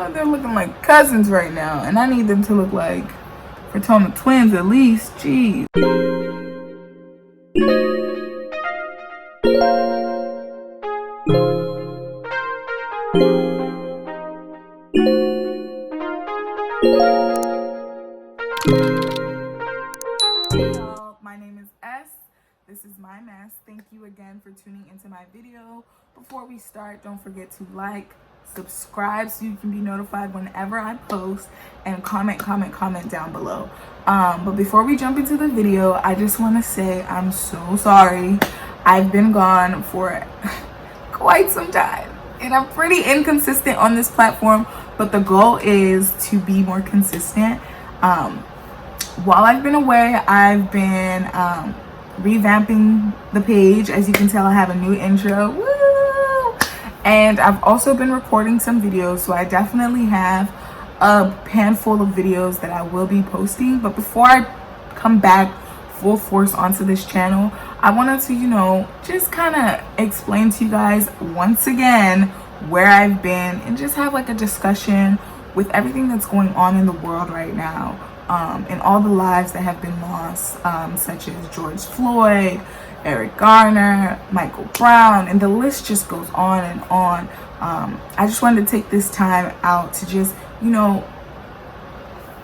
they're looking like cousins right now, and I need them to look like Fratona twins at least. Jeez. Hey y'all, my name is S. This is my mess. Thank you again for tuning into my video. Before we start, don't forget to like, subscribe so you can be notified whenever I post, and comment down below. But before we jump into the video, I just want to say I'm so sorry. I've been gone for quite some time, and I'm pretty inconsistent on this platform, but the goal is to be more consistent. While I've been away, I've been revamping the page. As you can tell, I have a new intro. Woo! And I've also been recording some videos, so I definitely have a handful of videos that I will be posting. But before I come back full force onto this channel, I wanted to, just kind of explain to you guys once again where I've been, and just have like a discussion with everything that's going on in the world right now. And all the lives that have been lost, such as George Floyd, Eric Garner, Michael Brown, and the list just goes on and on. I just wanted to take this time out to just,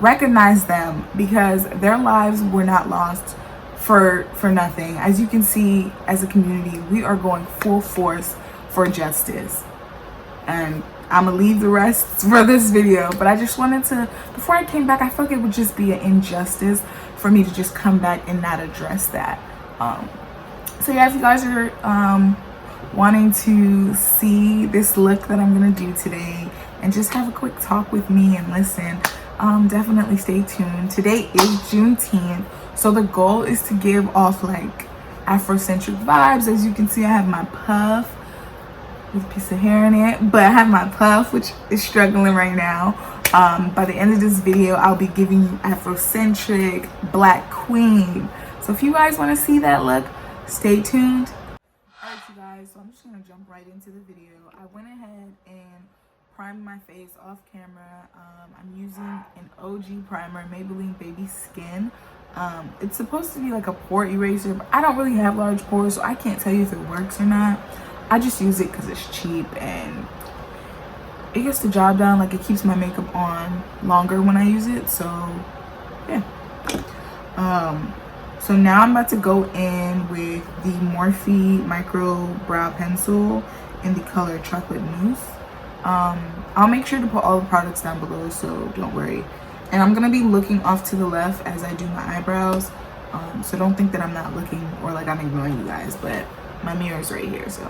recognize them, because their lives were not lost for nothing. As you can see, as a community, we are going full force for justice. And I'm gonna leave the rest for this video, but I just wanted to, before I came back, I felt like it would just be an injustice for me to just come back and not address that. So yeah, if you guys are wanting to see this look that I'm gonna do today and just have a quick talk with me and listen, definitely stay tuned. Today is Juneteenth, so the goal is to give off like Afrocentric vibes. As you can see, I have my puff with a piece of hair in it, but I have my puff, which is struggling right now. By the end of this video, I'll be giving you Afrocentric Black Queen. So if you guys want to see that look, stay tuned. Alright you guys, so I'm just gonna jump right into the video. I went ahead and primed my face off camera. I'm using an OG primer, Maybelline Baby Skin. It's supposed to be like a pore eraser, but I don't really have large pores, so I can't tell you if it works or not. I just use it because it's cheap and it gets the job done. Like, it keeps my makeup on longer when I use it. So yeah. So now I'm about to go in with the Morphe micro brow pencil in the color Chocolate Mousse. I'll make sure to put all the products down below, so don't worry. And I'm gonna be looking off to the left as I do my eyebrows. So don't think that I'm not looking or like I'm ignoring you guys, but my mirror's right here, so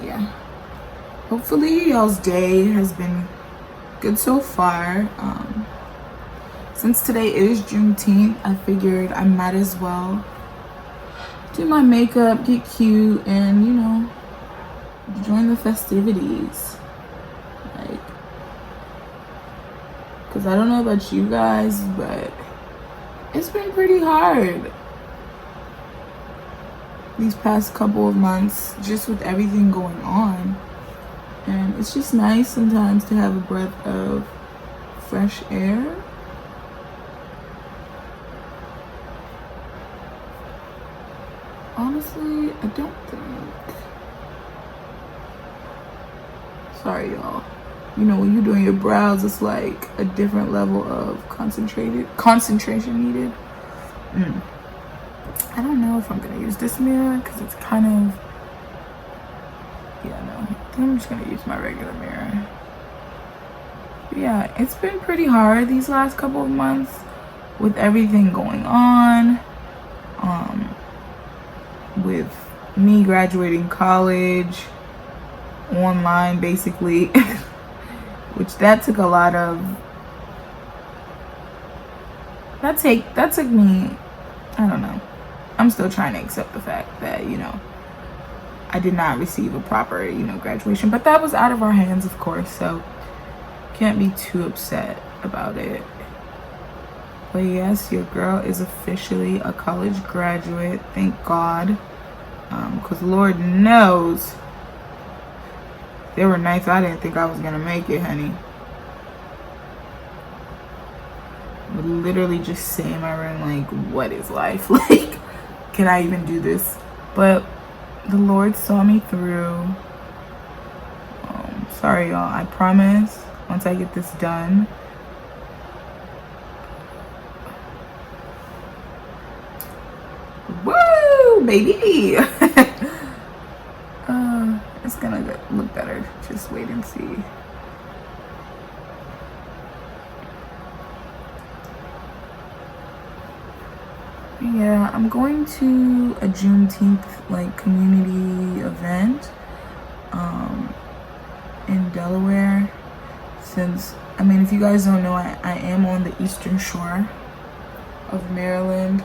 yeah. Hopefully y'all's day has been good so far. Since today is Juneteenth, I figured I might as well do my makeup, get cute, and join the festivities. Like, because I don't know about you guys, but it's been pretty hard these past couple of months, just with everything going on. And it's just nice sometimes to have a breath of fresh air. Honestly, I don't think, sorry y'all, when you're doing your brows, it's like a different level of concentration needed. I don't know if I'm gonna use this mirror because it's kind of, no, I think I'm just gonna use my regular mirror. But yeah, it's been pretty hard these last couple of months with everything going on, with me graduating college online basically, which that took a lot of, that took me, I don't know. I'm still trying to accept the fact that, I did not receive a proper, graduation. But that was out of our hands, of course, so can't be too upset about it. But yes, your girl is officially a college graduate, thank God. Because Lord knows There were nights I didn't think I was gonna make it, honey. I would literally just sit in my room like, what is life? Like, can I even do this? But the Lord saw me through. Sorry, y'all. I promise, once I get this done, woo, baby. It's gonna look better. Just wait and see. Yeah, I'm going to a Juneteenth like community event in Delaware. Since, I mean, if you guys don't know, I am on the eastern shore of Maryland,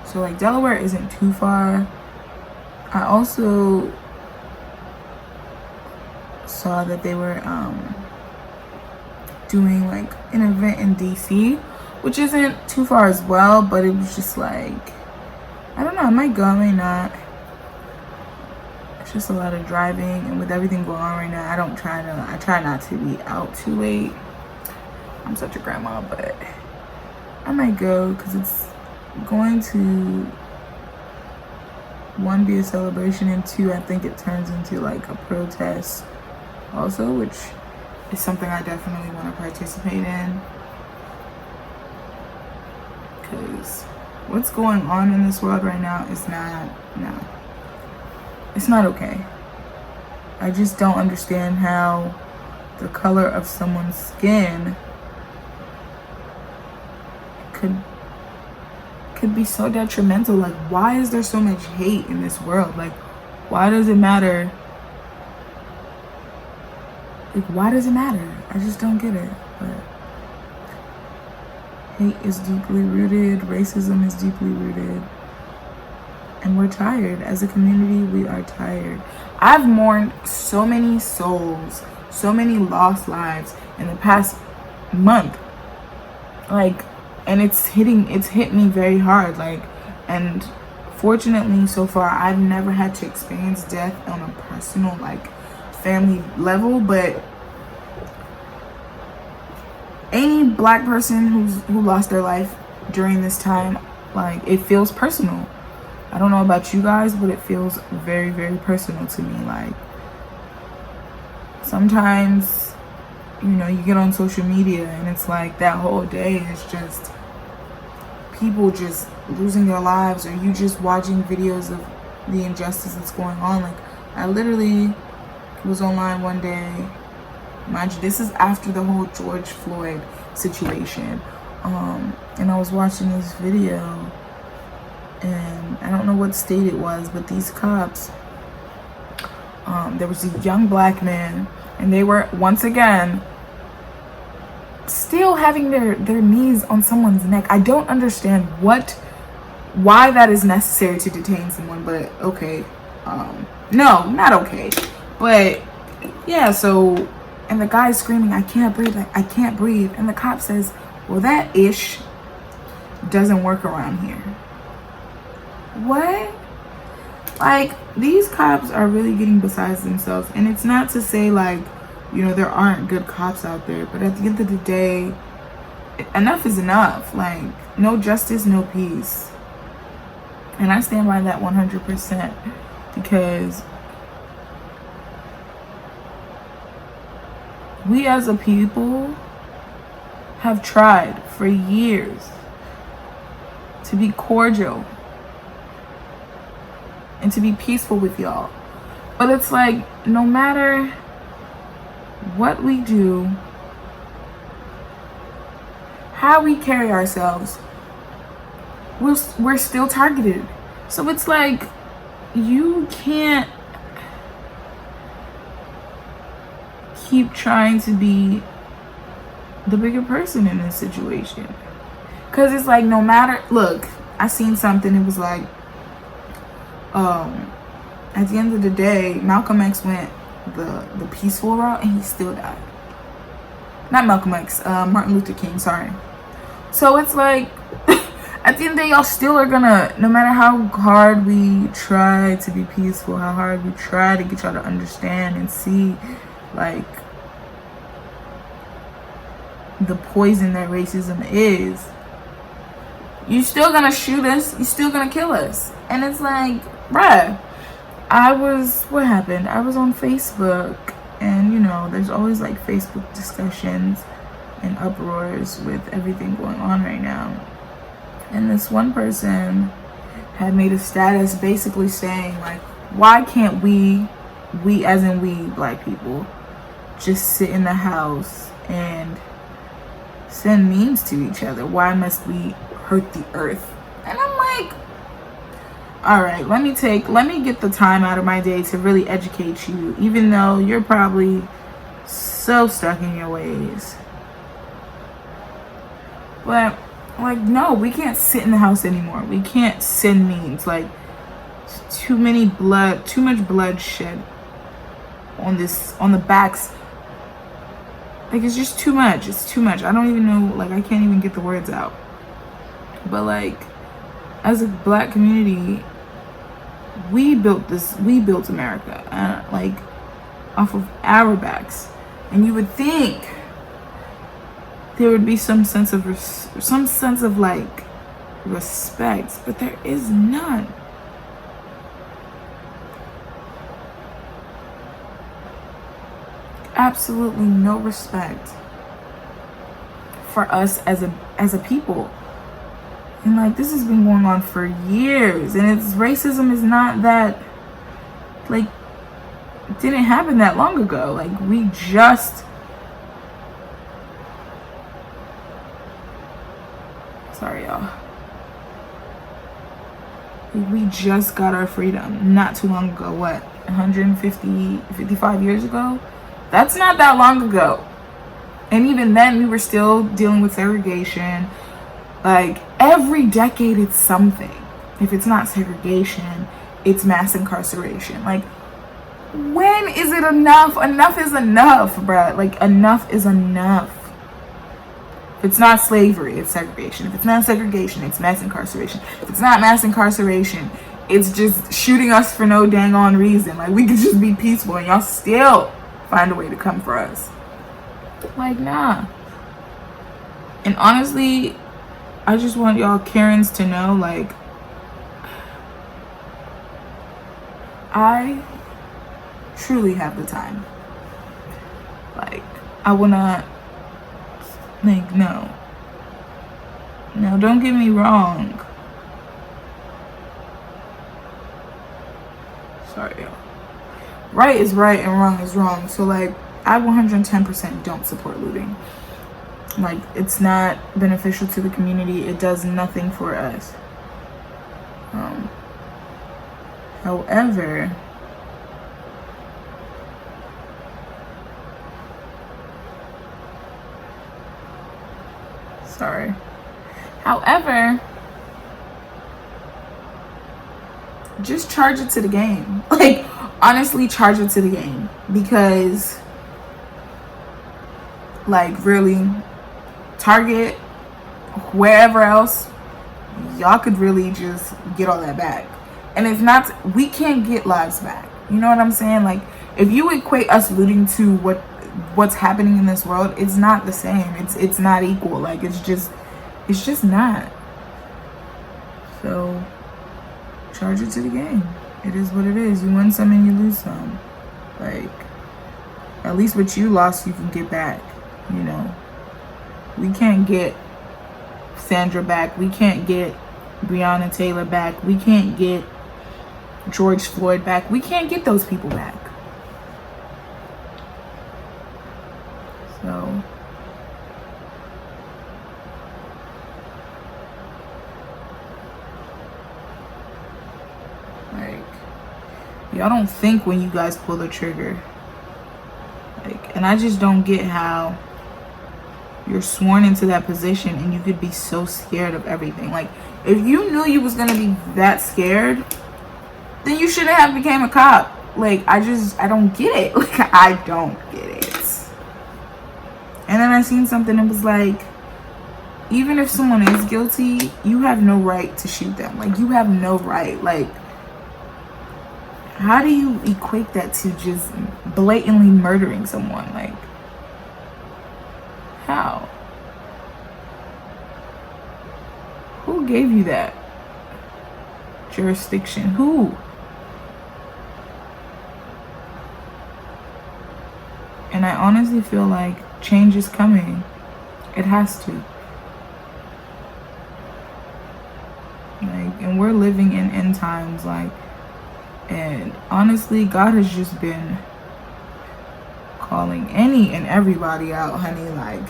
so like Delaware isn't too far. I also saw that they were doing like an event in DC, which isn't too far as well, but it was just like, I don't know, I might go, I may not. It's just a lot of driving, and with everything going on right now, I try not to be out too late. I'm such a grandma, but I might go because it's going to, one, be a celebration, and two, I think it turns into like a protest also, which is something I definitely want to participate in. Because what's going on in this world right now is it's not okay. I just don't understand how the color of someone's skin could be so detrimental. Like, why is there so much hate in this world? Like, why does it matter? Like, why does it matter? I just don't get it. But hate is deeply rooted, racism is deeply rooted, and we're tired. As a community, we are tired. I've mourned so many souls, so many lost lives in the past month. Like, and it's hit me very hard. Like, and fortunately, so far, I've never had to experience death on a personal, like, family level, but any black person who lost their life during this time, like, it feels personal. I don't know about you guys, but it feels very, very personal to me. Like, sometimes, you know, you get on social media and it's like that whole day is just people just losing their lives, or you just watching videos of the injustice that's going on. Like, I literally was online one day, mind you, this is after the whole George Floyd situation, and I was watching this video, and I don't know what state it was, but these cops, there was a young black man, and they were once again still having their knees on someone's neck. I don't understand why that is necessary to detain someone, but okay. No, not okay. But yeah, so, and the guy's screaming, I can't breathe, I can't breathe. And the cop says, well, that ish doesn't work around here. What? Like, these cops are really getting besides themselves. And it's not to say, like, you know, there aren't good cops out there, but at the end of the day, enough is enough. Like, no justice, no peace. And I stand by that 100%, because we as a people have tried for years to be cordial and to be peaceful with y'all. But it's like, no matter what we do, how we carry ourselves, we're still targeted. So it's like, you can't keep trying to be the bigger person in this situation. Because it's like, no matter, look, I seen something, it was like, at the end of the day, Malcolm X went the peaceful route and he still died. Not Malcolm X, Martin Luther King, sorry. So it's like, at the end of the day, y'all still are gonna, no matter how hard we try to be peaceful, how hard we try to get y'all to understand and see, like the poison that racism is, you still gonna shoot us, you still gonna kill us. And it's like, bruh, what happened? I was on Facebook, and you know, there's always like Facebook discussions and uproars with everything going on right now. And this one person had made a status basically saying like, why can't we as in we black people, just sit in the house and send memes to each other? Why must we hurt the earth? And I'm like, all right, let me get the time out of my day to really educate you, even though you're probably so stuck in your ways. But like, no, we can't sit in the house anymore. We can't send memes. Like, too much bloodshed on the backs. Like, it's just too much. It's too much. I don't even know, like, I can't even get the words out. But like, as a black community, we built America, like, off of our backs. And you would think there would be some sense of like respect, but there is none. Absolutely no respect for us as a people. And like, this has been going on for years, and racism is not that, like, it didn't happen that long ago. Like, we just got our freedom not too long ago. What, 55 years ago? That's not that long ago. And even then, we were still dealing with segregation. Like, every decade it's something. If it's not segregation, it's mass incarceration. Like, when is it enough? Enough is enough, bruh. Like, enough is enough. If it's not slavery, it's segregation. If it's not segregation, it's mass incarceration. If it's not mass incarceration, it's just shooting us for no dang on reason. Like, we could just be peaceful and y'all still find a way to come for us. Like, nah. And honestly, I just want y'all Karens to know, like, I truly have the time. Like, I will not, like, no, don't get me wrong. Sorry, y'all. Right is right and wrong is wrong. So like, I 110% don't support looting. Like, it's not beneficial to the community. It does nothing for us. However, just charge it to the game. Like, honestly, charge it to the game. Because, like, really, Target, wherever else, y'all could really just get all that back. And it's not, we can't get lives back. You know what I'm saying? Like, if you equate us looting to what's happening in this world, it's not the same. It's not equal. Like, it's just not. So charge it to the game. It is what it is. You win some and you lose some. Like, at least what you lost, you can get back. You know, we can't get Sandra back. We can't get Breonna Taylor back. We can't get George Floyd back. We can't get those people back. So like, y'all don't think when you guys pull the trigger. Like, and I just don't get how you're sworn into that position and you could be so scared of everything. Like, if you knew you was gonna be that scared, then you shouldn't have became a cop. Like, I don't get it. Like, I don't get it. And then I seen something that was like, even if someone is guilty, you have no right to shoot them. Like, you have no right. Like, How do you equate that to just blatantly murdering someone? Like, how? Who gave you that jurisdiction? Who? And I honestly feel like change is coming. It has to. Like, and we're living in end times, like, and honestly, God has just been calling any and everybody out, honey. Like,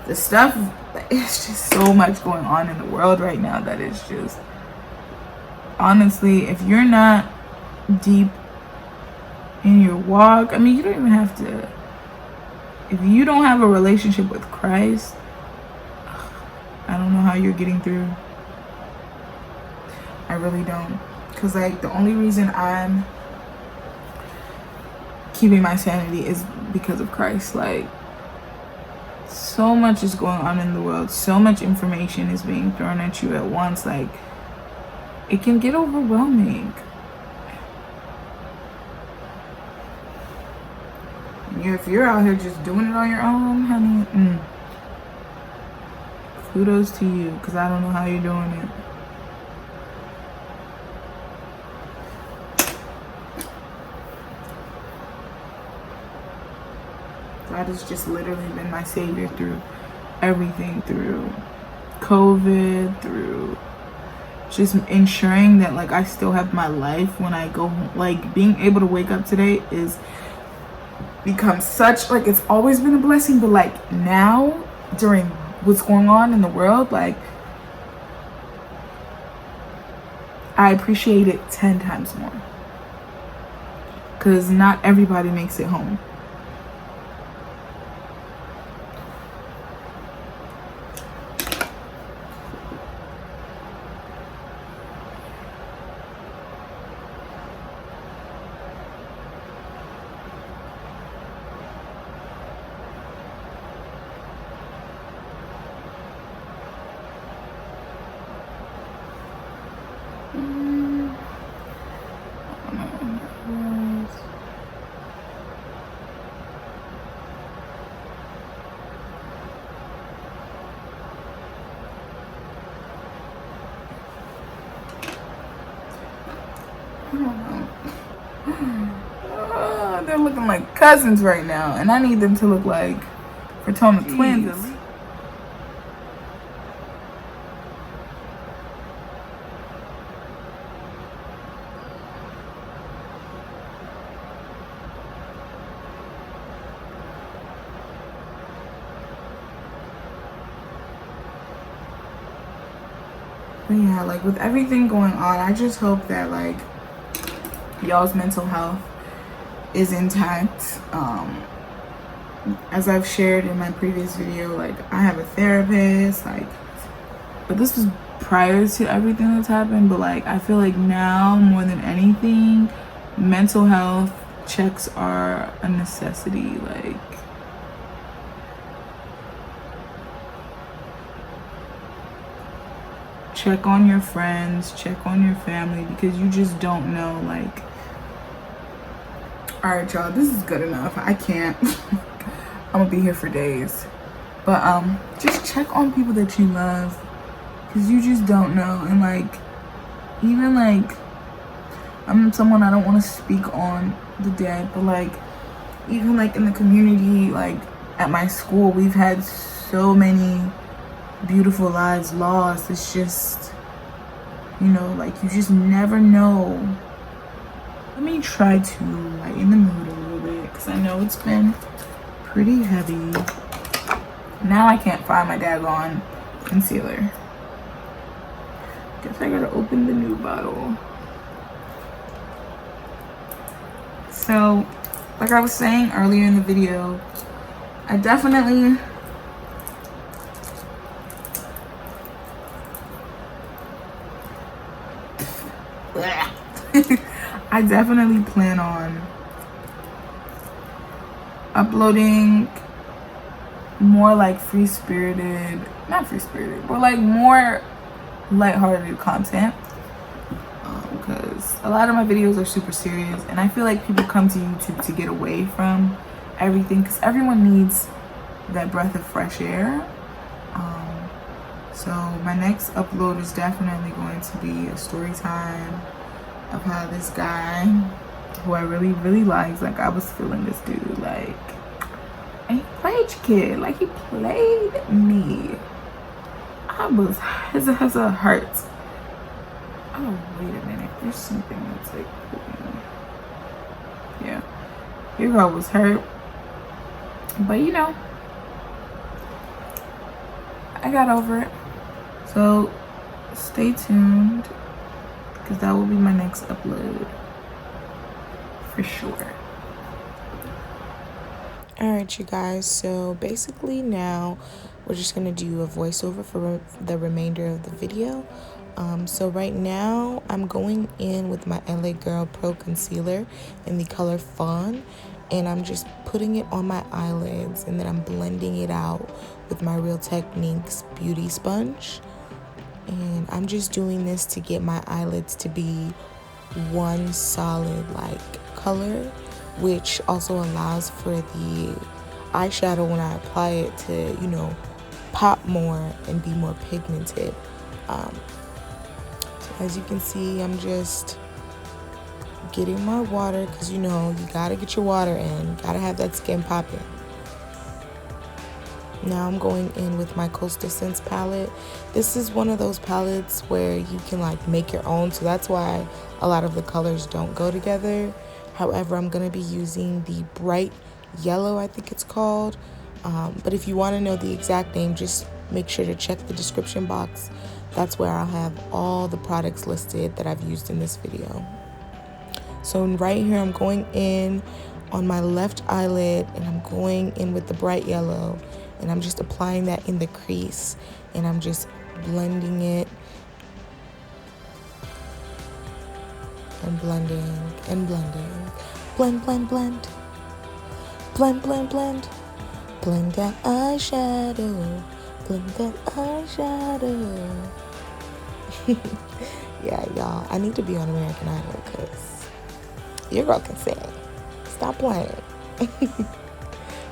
the stuff, it's just so much going on in the world right now that it's just, honestly, if you're not deep in your walk, I mean, you don't even have to, if you don't have a relationship with Christ, I don't know how you're getting through. I really don't. Because, like, the only reason I'm keeping my sanity is because of Christ. Like, so much is going on in the world. So much information is being thrown at you at once. Like, it can get overwhelming. If you're out here just doing it on your own, honey, kudos to you, because I don't know how you're doing it. God has just literally been my savior through everything, through COVID, through just ensuring that, like, I still have my life when I go home. Like, being able to wake up today is become such, like, it's always been a blessing, but like now during what's going on in the world, like, I appreciate it 10 times more, because not everybody makes it home. They're looking like cousins right now, and I need them to look like fraternal twins. But yeah, like, with everything going on, I just hope that, like, y'all's mental health is intact. As I've shared in my previous video, like, I have a therapist, like, but this was prior to everything that's happened. But like, I feel like now more than anything, mental health checks are a necessity. Like, check on your friends, check on your family, because you just don't know. Like, all right, y'all, this is good enough. I can't. I'm gonna be here for days. But just check on people that you love, because you just don't know. And like, even like, I'm someone, I don't want to speak on the dead, but like, even like in the community, like at my school, we've had so many beautiful lives lost. It's just, you know, like, you just never know. Let me try to lighten the mood a little bit, because I know it's been pretty heavy. Now I can't find my daggone concealer. Guess I gotta open the new bottle. So, like I was saying earlier in the video, I definitely I definitely plan on uploading more like free-spirited, not free-spirited, but like more lighthearted content, because a lot of my videos are super serious, and I feel like people come to YouTube to get away from everything because everyone needs that breath of fresh air. So my next upload is definitely going to be a story time of how this guy, who I really, really like I was feeling this dude, like, and he played your kid, like he played me. I was, his a hurt. Oh, wait a minute, there's something that's like, yeah, your girl was hurt, but you know, I got over it. So stay tuned, because that will be my next upload for sure. Alright, you guys, so basically now we're just going to do a voiceover for the remainder of the video. So right now I'm going in with my LA Girl Pro Concealer in the color Fawn, and I'm just putting it on my eyelids, and then I'm blending it out with my Real Techniques Beauty Sponge. And I'm just doing this to get my eyelids to be one solid like color, which also allows for the eyeshadow when I apply it to, you know, pop more and be more pigmented. So as you can see, I'm just getting my water, because you know you gotta get your water in, gotta have that skin popping. Now I'm going in with my Coastal Scents palette. This is one of those palettes where you can like make your own, so that's why a lot of the colors don't go together. However, I'm going to be using the bright yellow, I think it's called. But if you want to know the exact name, just make sure to check the description box. That's where I'll have all the products listed that I've used in this video. So right here, I'm going in on my left eyelid, and I'm going in with the bright yellow, and I'm just applying that in the crease, and I'm just blending it and blending and blending. Blend, blend, blend. Blend, blend, blend. Blend that eyeshadow. Blend that eyeshadow. Yeah, y'all, I need to be on American Idol because your girl can sing. Stop playing.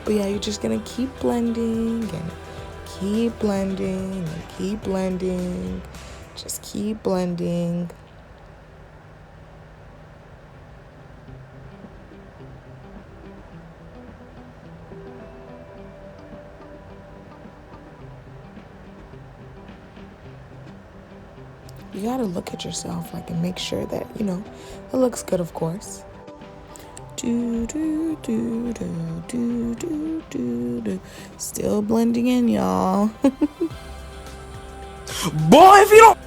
But yeah, you're just gonna keep blending and keep blending and keep blending. Just keep blending. You gotta look at yourself like and make sure that, you know, it looks good, of course. Do, do, do, do, do, do, do, do. Still blending in, y'all. Boy, if you don't.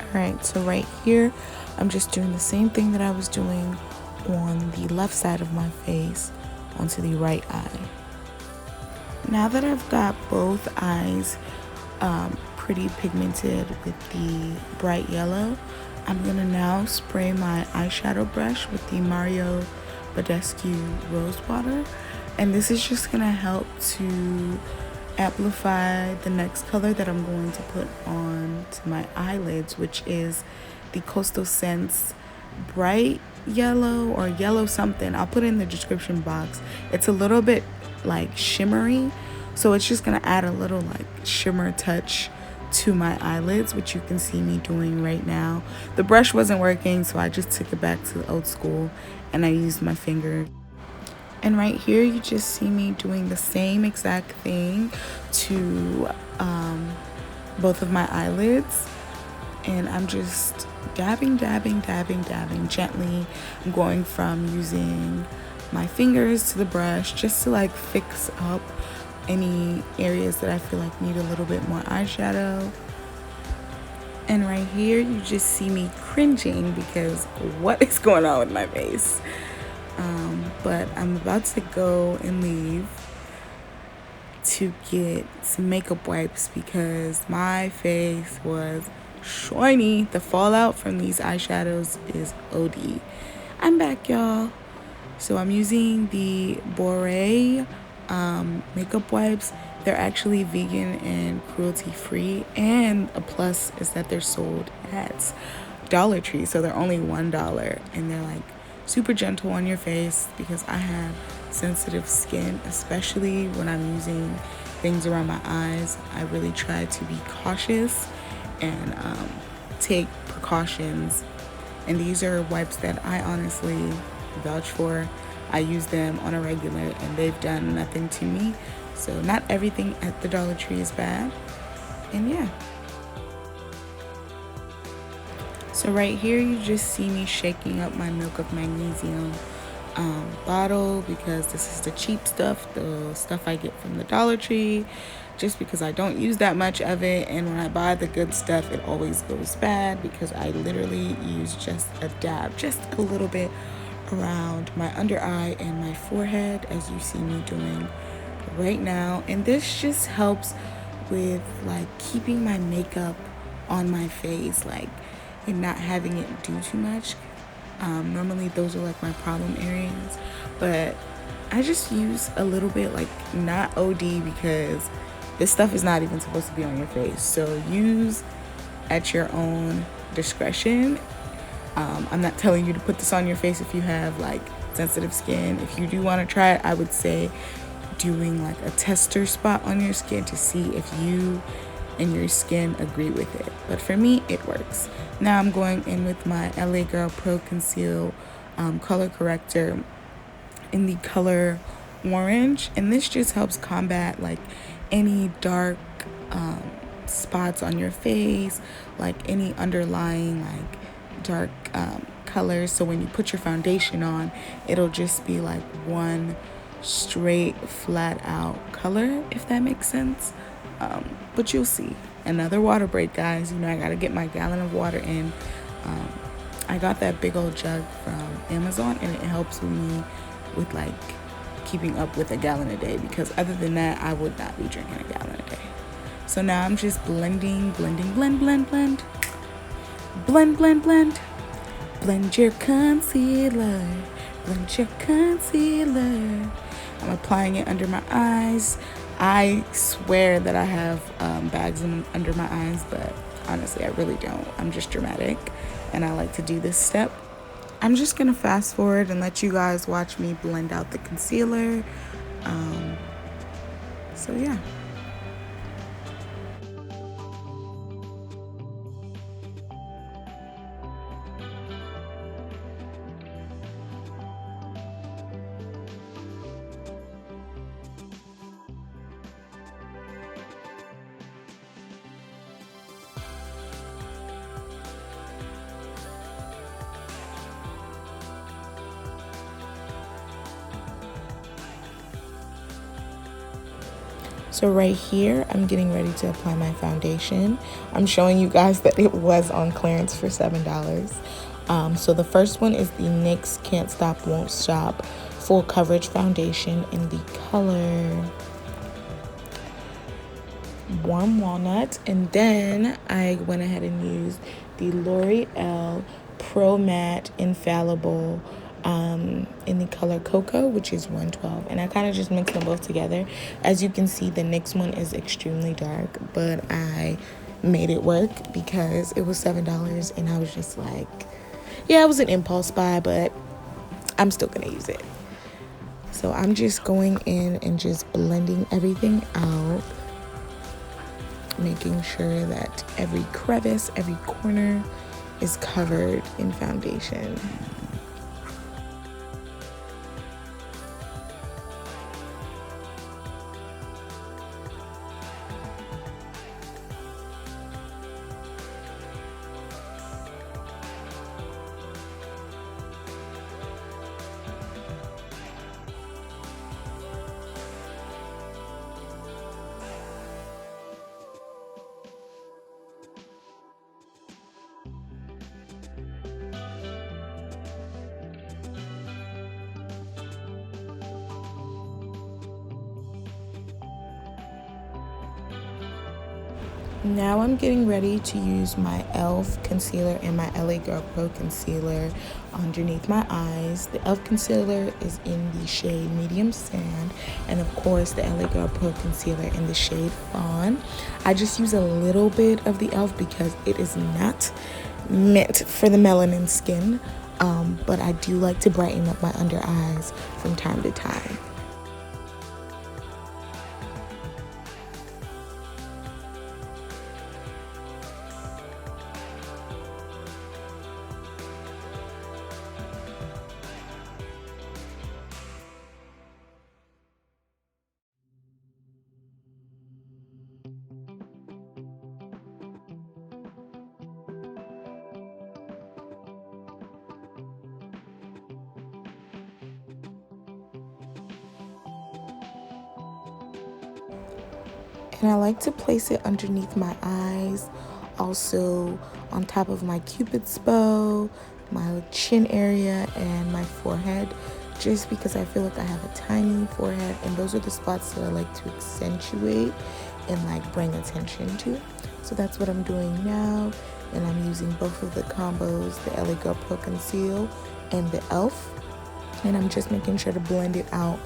Alright, so right here, I'm just doing the same thing that I was doing on the left side of my face onto the right eye. Now that I've got both eyes pretty pigmented with the bright yellow, I'm gonna now spray my eyeshadow brush with the Mario Badescu Rose Water, and this is just gonna help to amplify the next color that I'm going to put on to my eyelids, which is the Coastal Scents Bright Yellow or Yellow something. I'll put it in the description box. It's a little bit like shimmery, so it's just gonna add a little like shimmer touch to my eyelids, which you can see me doing right now. The brush wasn't working, so I just took it back to the old school and I used my finger. And right here you just see me doing the same exact thing to both of my eyelids, and I'm just dabbing, dabbing, dabbing, dabbing gently. I'm going from using my fingers to the brush just to like fix up any areas that I feel like need a little bit more eyeshadow. And right here you just see me cringing because what is going on with my face? But I'm about to go and leave to get some makeup wipes because my face was shiny. The fallout from these eyeshadows is OD. I'm back, y'all. So I'm using the Pore makeup wipes. They're actually vegan and cruelty free, and a plus is that they're sold at Dollar Tree, so they're only $1, and they're like super gentle on your face because I have sensitive skin, especially when I'm using things around my eyes. I really try to be cautious and take precautions, and these are wipes that I honestly vouch for. I use them on a regular and they've done nothing to me. So not everything at the Dollar Tree is bad. And yeah. So right here you just see me shaking up my Milk of Magnesium bottle, because this is the cheap stuff, the stuff I get from the Dollar Tree, just because I don't use that much of it, and when I buy the good stuff it always goes bad because I literally use just a dab, just a little bit around my under eye and my forehead, as you see me doing right now. And this just helps with like keeping my makeup on my face, like, and not having it do too much. Normally those are like my problem areas, but I just use a little bit, like not OD, because this stuff is not even supposed to be on your face, so use at your own discretion. I'm not telling you to put this on your face if you have like sensitive skin. If you do want to try it, I would say doing like a tester spot on your skin to see if you and your skin agree with it. But for me, it works. Now I'm going in with my LA Girl Pro Conceal color corrector in the color orange, and this just helps combat like any dark spots on your face, like any underlying like dark colors. So when you put your foundation on, it'll just be like one straight flat out color, if that makes sense. But you'll see. Another water break, guys. You know, I gotta get my gallon of water in. I got that big old jug from Amazon, and it helps me with like keeping up with a gallon a day, because other than that I would not be drinking a gallon a day. So now I'm just blending, blend your concealer, blend your concealer. I'm applying it under my eyes. I swear that I have bags under my eyes, but honestly I really don't. I'm just dramatic and I like to do this step. I'm just gonna fast forward and let you guys watch me blend out the concealer. So yeah. So right here, I'm getting ready to apply my foundation. I'm showing you guys that it was on clearance for $7. So the first one is the NYX Can't Stop, Won't Stop Full Coverage Foundation in the color Warm Walnut. And then I went ahead and used the L'Oreal Pro Matte Infallible in the color Cocoa, which is 112, and I kind of just mixed them both together. As you can see, the NYX one is extremely dark, but I made it work because it was $7, and I was just like, yeah, it was an impulse buy, but I'm still gonna use it. So I'm just going in and just blending everything out, making sure that every crevice, every corner is covered in foundation. Now I'm getting ready to use my E.L.F. concealer and my LA Girl Pro concealer underneath my eyes. The E.L.F. concealer is in the shade Medium Sand, and of course the LA Girl Pro concealer in the shade Fawn. I just use a little bit of the E.L.F. because it is not meant for the melanin skin, but I do like to brighten up my under eyes from time to time. And I like to place it underneath my eyes, also on top of my cupid's bow, my chin area, and my forehead, just because I feel like I have a tiny forehead, and those are the spots that I like to accentuate and like bring attention to. So that's what I'm doing now, and I'm using both of the combos, the LA Girl Pro Conceal and the E.L.F. And I'm just making sure to blend it out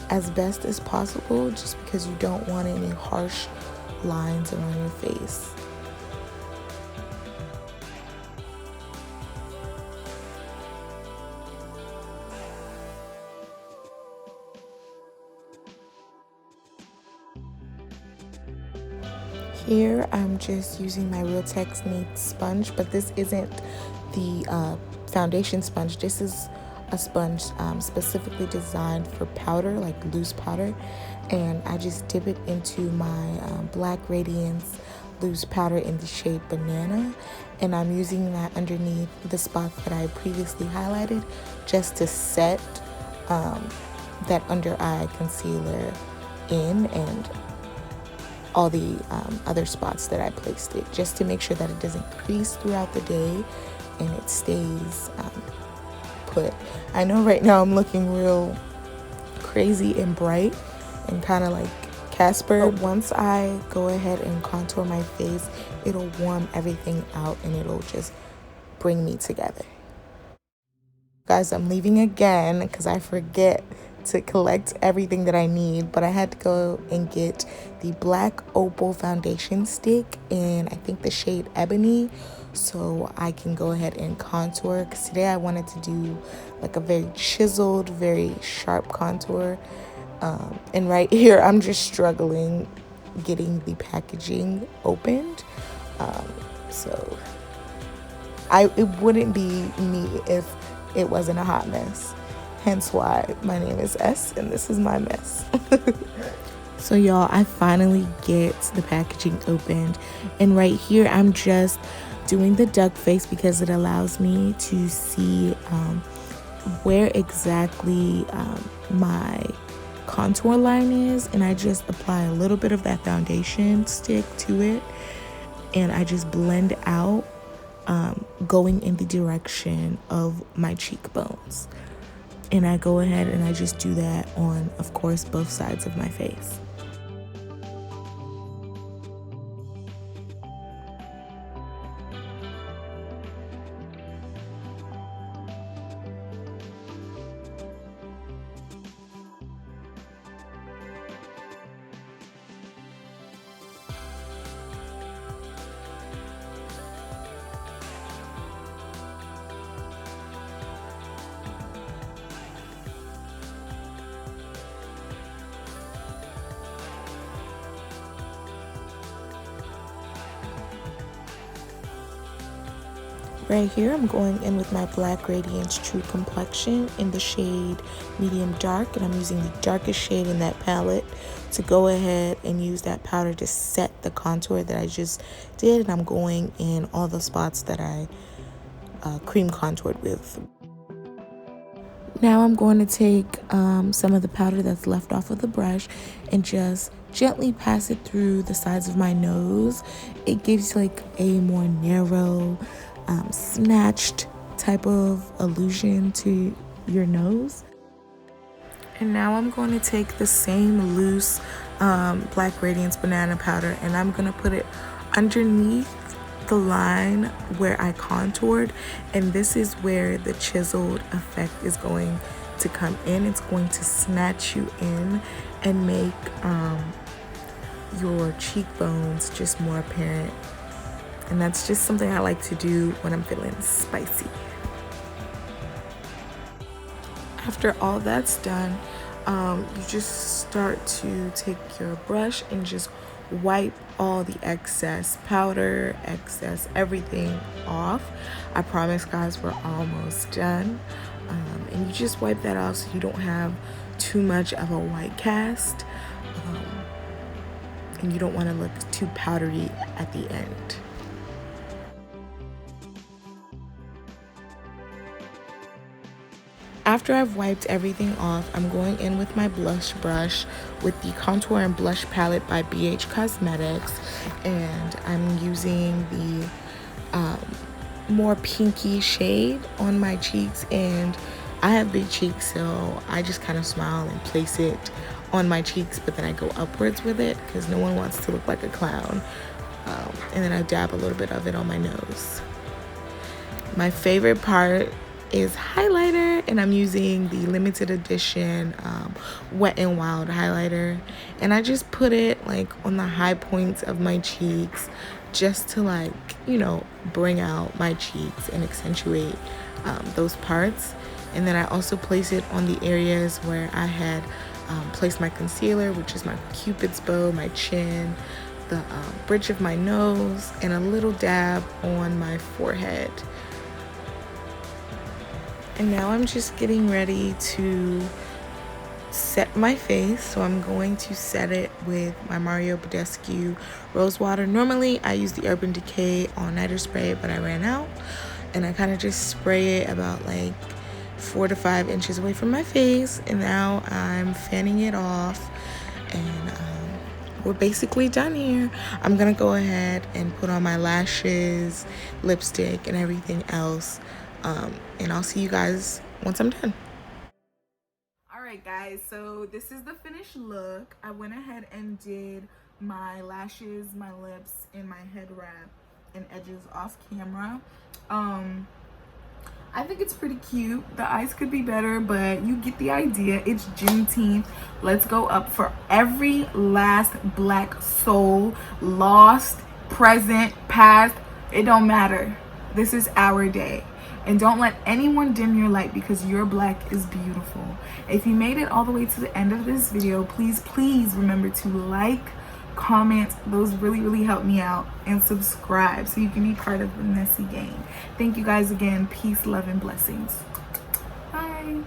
as best as possible, just because you don't want any harsh lines around your face. Here I'm just using my Real Techniques sponge, but this isn't the foundation sponge. This is a sponge specifically designed for powder, like loose powder, and I just dip it into my Black Radiance loose powder in the shade Banana, and I'm using that underneath the spots that I previously highlighted, just to set that under eye concealer in, and all the other spots that I placed it, just to make sure that it doesn't crease throughout the day and it stays put. I know right now I'm looking real crazy and bright and kind of like Casper. But once I go ahead and contour my face, it'll warm everything out and it'll just bring me together. Guys, I'm leaving again because I forget to collect everything that I need, but I had to go and get the black Opal foundation stick in, I think, the shade Ebony, so I can go ahead and contour, because today I wanted to do like a very chiseled, very sharp contour. And right here I'm just struggling getting the packaging opened, so it wouldn't be me if it wasn't a hot mess. Hence why my name is S and this is my mess. So y'all, I finally get the packaging opened, and right here I'm just doing the duck face because it allows me to see where exactly my contour line is, and I just apply a little bit of that foundation stick to it, and I just blend out going in the direction of my cheekbones. And I go ahead and I just do that on, of course, both sides of my face. Right here, I'm going in with my Black Radiance True Complexion in the shade Medium Dark, and I'm using the darkest shade in that palette to go ahead and use that powder to set the contour that I just did, and I'm going in all the spots that I cream contoured with. Now I'm going to take some of the powder that's left off of the brush and just gently pass it through the sides of my nose. It gives like a more narrow, snatched type of illusion to your nose. And now I'm going to take the same loose Black Radiance Banana powder, and I'm going to put it underneath the line where I contoured, and this is where the chiseled effect is going to come in. It's going to snatch you in and make your cheekbones just more apparent. And that's just something I like to do when I'm feeling spicy. After all that's done, you just start to take your brush and just wipe all the excess powder, excess everything off. I promise, guys, we're almost done. And you just wipe that off so you don't have too much of a white cast. And you don't want to look too powdery at the end. After I've wiped everything off, I'm going in with my blush brush with the Contour and Blush Palette by BH Cosmetics. And I'm using the more pinky shade on my cheeks. And I have big cheeks, so I just kind of smile and place it on my cheeks, but then I go upwards with it because no one wants to look like a clown. And then I dab a little bit of it on my nose. My favorite part is highlighter, and I'm using the limited edition Wet n Wild highlighter, and I just put it like on the high points of my cheeks just to, like, you know, bring out my cheeks and accentuate those parts. And then I also place it on the areas where I had placed my concealer, which is my Cupid's bow, my chin, the bridge of my nose, and a little dab on my forehead. And now I'm just getting ready to set my face. So I'm going to set it with my Mario Badescu Rose Water. Normally I use the Urban Decay All-Nighter Spray, but I ran out. And I kind of just spray it about like 4 to 5 inches away from my face. And now I'm fanning it off. And we're basically done here. I'm going to go ahead and put on my lashes, lipstick, and everything else. And I'll see you guys once I'm done. Alright guys, so this is the finished look. I went ahead and did my lashes, my lips, and my head wrap and edges off camera. I think it's pretty cute. The eyes could be better, but you get the idea. It's Juneteenth. Let's go up for every last black soul, lost, present, past. It don't matter. This is our day. And don't let anyone dim your light, because your black is beautiful. If you made it all the way to the end of this video, please remember to like, comment. Those really help me out. And subscribe so you can be part of the Messy gang. Thank you guys again. Peace, love, and blessings. Bye.